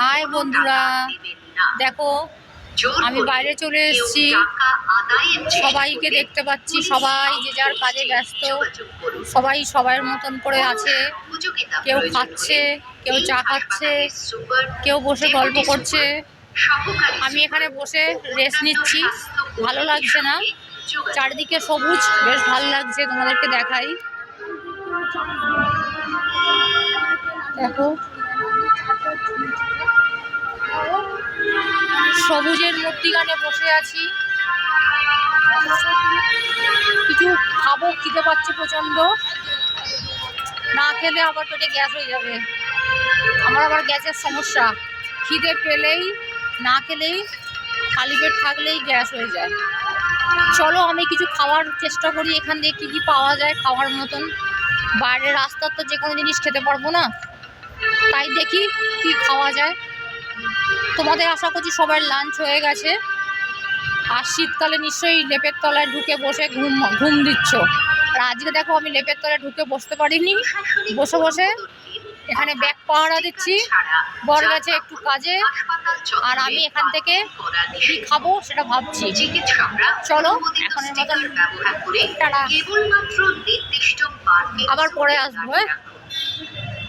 High বন্ধুরা, দেখো আমি বাইরে চলে এসেছি। সবাইকে দেখতে পাচ্ছি, সবাই যে যার কাজে ব্যস্ত, সবাই সবার মতন করে আছে। কেউ খাচ্ছে, কেউ চা খাচ্ছে, কেউ বসে গল্প করছে। আমি এখানে বসে রেস্ট নিচ্ছি, ভালো লাগছে না। চারিদিকে সবুজ, বেশ ভালো লাগছে। তোমাদেরকে দেখাই, দেখো সবুজের মধ্যিখানে বসে আছি। কিছু খাবো, খিদে পাচ্ছে প্রচন্ড। না খেলে আবার পেটে গ্যাস হয়ে যাবে। আমার আবার গ্যাসের সমস্যা। খিদে পেলেই, না খেলেই, খালি পেট থাকলেই গ্যাস হয়ে যায়। চলো আমি কিছু খাওয়ার চেষ্টা করি, এখান থেকে কী কী পাওয়া যায় খাওয়ার মতন। বাইরের রাস্তার তো যে কোনো জিনিস খেতে পারবো না, তাই দেখি কি খাওয়া যায়। তোমাদের আশা করছি সবার লাঞ্চ হয়ে গেছে, আর শীতকালে নিশ্চয়ই লেপের তলায় ঢুকে বসে ঘুম দিচ্ছ। আর আজকে দেখো আমি লেপের তলায় ঢুকে বসতে পারিনি, বসে বসে এখানে ব্যাগ পাহারা দিচ্ছি। বর গেছে একটু কাজে, আর আমি এখান থেকে কি খাবো সেটা ভাবছি। চলো এখনের মতন টাটা, আবার পরে আসবো।